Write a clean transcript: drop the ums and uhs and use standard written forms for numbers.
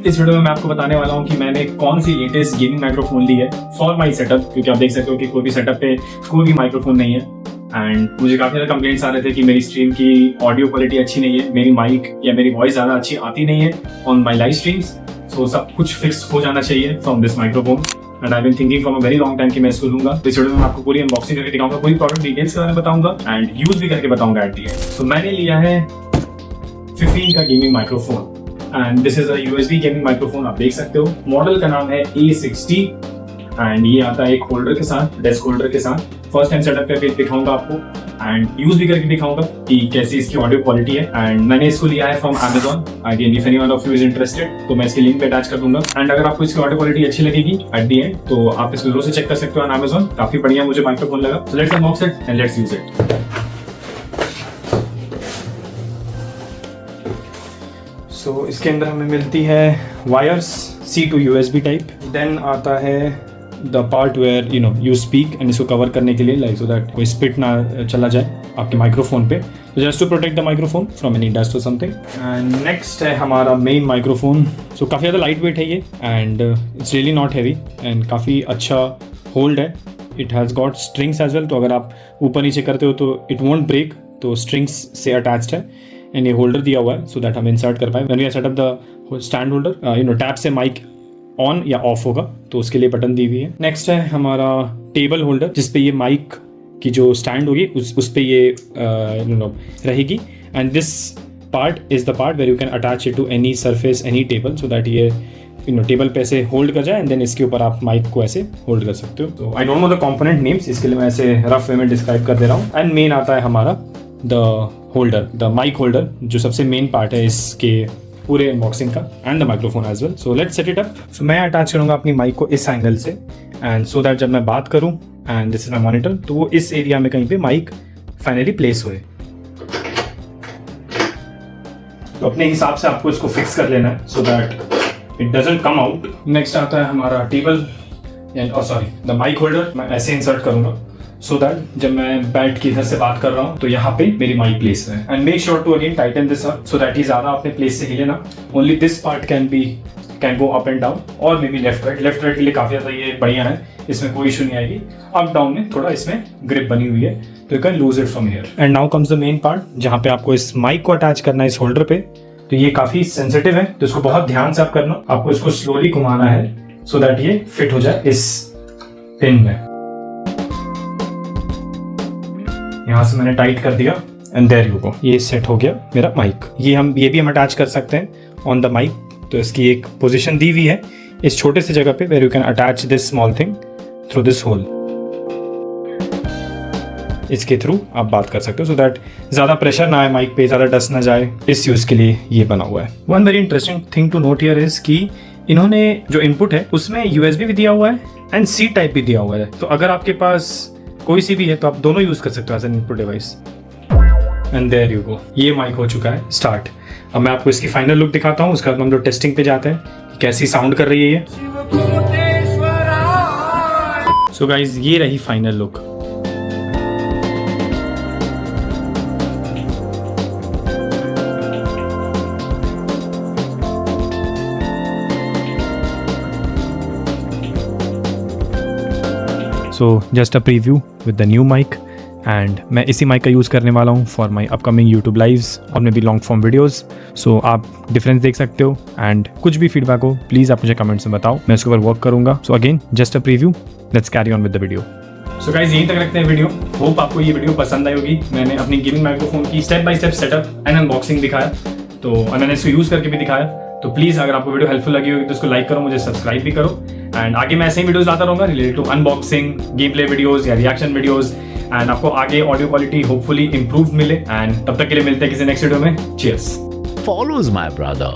इस वीडियो में मैं आपको बताने वाला हूँ कि मैंने कौन सी लेटेस्ट गेमिंग माइक्रोफोन ली है फॉर माई सेटअप, क्योंकि आप देख सकते हो कि कोई भी सेटअप पे कोई भी माइक्रोफोन नहीं है। एंड मुझे काफ़ी ज़्यादा कंप्लेंट्स आ रहे थे कि मेरी स्ट्रीम की ऑडियो क्वालिटी अच्छी नहीं है, मेरी माइक या मेरी वॉइस ज़्यादा अच्छी आती नहीं है on my live streams. So सब कुछ फिक्स हो जाना चाहिए from this microphone and I been thinking from a very long time कि मैं इसको लूंगा। इस वीडियो में मैं आपको पूरी अनबॉक्सिंग करके दिखाऊंगा, पूरी प्रोडक्ट डिटेल्स के बारे में बताऊंगा एंड यूज भी करके बताऊंगा एट दी एंड। सो मैंने लिया है 15 का gaming microphone and this is a USB gaming microphone. आप देख सकते हो मॉडल का नाम है A60 एंड ये आता है एक होल्डर के साथ, डेस्क होल्डर के साथ। फर्स्ट टाइम सेटअप करके दिखाऊंगा आपको एंड यूज भी करके दिखाऊंगा कि कैसी इसकी ऑडियो क्वालिटी है। एंड मैंने इसको लिया है from Amazon। Again if anyone of you is interested तो मैं इसकी लिंक पे अटैच कर दूंगा एंड अगर आपको इसकी ऑडियो क्वालिटी अच्छी लगेगी एट दी एंड तो आप इसको जरूर से चेक कर सकते हो ऑन Amazon। काफी बढ़िया मुझे माइक्रोफोन लगा। So let's unbox it and let's use it. So इसके अंदर हमें मिलती है wires C to USB type. Then आता है the part where you speak and इसको कवर करने के लिए लाइक सो दैट कोई स्पिट ना चला जाए आपके माइक्रोफोन पे, तो just to protect the microphone from any dust और समथिंग। एंड नेक्स्ट है हमारा मेन माइक्रोफोन। सो काफ़ी ज़्यादा लाइट वेट है ये and it's really not heavy and काफ़ी अच्छा होल्ड है। It has got strings as well, तो अगर आप ऊपर नीचे करते हो तो इट वोंट ब्रेक, तो स्ट्रिंग्स से अटैच्ड है एंड ये होल्डर दिया हुआ है सो दैट हम इंसर्ट कर पाए when we set up the stand holder. Tap से माइक ऑन या ऑफ होगा तो उसके लिए बटन दी हुई है। नेक्स्ट है हमारा टेबल होल्डर जिसपे ये माइक की जो स्टैंड होगी उस पे ये रहेगी and this part is the part where you can attach it to any surface any table so that ये टेबल पे ऐसे होल्ड कर जाए एंड देन इसके ऊपर आप माइक को ऐसे होल्ड कर सकते हो। तो I don't know the component names, इसके लिए मैं ऐसे रफ वे में डिस्क्राइब कर दे रहा हूँ। एंड मेन आता है हमारा the holder, the mic holder, जो सबसे मेन पार्ट है इसके पूरे अनबॉक्सिंग का and the microphone as well. So let's set it up. So मैं अटैच करूंगा अपनी माइक को इस एंगल से एंड सो दैट जब मैं बात करूं and this is my monitor तो वो इस एरिया में कहीं पे माइक फाइनली प्लेस हुए। तो अपने हिसाब से आपको इसको फिक्स कर लेना है so that it doesn't come out. Next आता है हमारा टेबल द माइक होल्डर। मैं ऐसे इंसर्ट करूंगा सो दैट जब मैं बैठ के इधर से बात कर रहा हूँ तो यहाँ पे मेरी माइक प्लेस है। And make sure to again tighten this up so that ये ज्यादा अपने प्लेस से हिले ना। Only this part can go up and down और मे बी लेफ्ट राइट के लिए काफी ज्यादा ये बढ़िया है, इसमें कोई इशू नहीं आएगी। अप डाउन में थोड़ा इसमें ग्रिप बनी हुई है तो you can lose it from here. And now comes the main part जहाँ पे आपको इस माइक को अटैच करना है इस होल्डर पे। तो ये काफी सेंसिटिव है तो इसको बहुत ध्यान से आप करना, आपको इसको स्लोली घुमाना है सो दैट ये फिट हो जाए इस पिन में। यहाँ से मैंने टाइट कर दिया एंड देयर यू गो, ये सेट हो गया मेरा माइक। ये भी हम अटैच कर सकते हैं ऑन द माइक। तो इसकी एक पोजीशन दी हुई है इस छोटे से जगह पे where you can attach this small thing through this hole. इसके थ्रू आप बात कर सकते हो सो दैट ज्यादा प्रेशर ना आए माइक पे, ज्यादा डस्ट ना जाए, इस यूज के लिए ये बना हुआ है। One very interesting thing to note here is कि इन्होंने जो इनपुट है उसमें USB भी दिया हुआ है एंड C टाइप भी दिया हुआ है। तो अगर आपके पास कोई सी भी है तो आप दोनों यूज कर सकते हो as an input device. And there you go, ये माइक हो चुका है स्टार्ट। अब मैं आपको इसकी फाइनल लुक दिखाता हूँ, उसके बाद हम लोग टेस्टिंग पे जाते हैं कि कैसी साउंड कर रही है ये। सो गाइज ये रही final look. So just a preview with the new mic and मैं इसी माइक का यूज़ करने वाला हूँ for my upcoming YouTube lives और maybe long form videos. So आप डिफरेंस देख सकते हो एंड कुछ भी फीडबैक हो प्लीज़ आप मुझे कमेंट्स में बताओ, मैं उसके ऊपर वर्क करूँगा। So again just a preview, let's carry on with the video. So guys यहीं तक रखते हैं वीडियो। होप आपको ये वीडियो पसंद आई होगी। मैंने अपनी गेमिंग माइक्रोफोन की step by step setup and unboxing दिखाया, तो मैंने इसको यूज़ करके भी दिखाया। तो प्लीज़ अगर आपको वीडियो हेल्पफुल लगी होगी तो उसको लाइक करो, मुझे सब्सक्राइब भी करो एंड आगे मैं ऐसे ही वीडियोस लाता रहूँगा related to unboxing, gameplay videos या रिएक्शन वीडियोज़ एंड आपको आगे ऑडियो क्वालिटी होपफुली इंप्रूव मिले। एंड तब तक के लिए मिलते हैं किसी नेक्स्ट वीडियो में। चीयर्स। Follows my brother.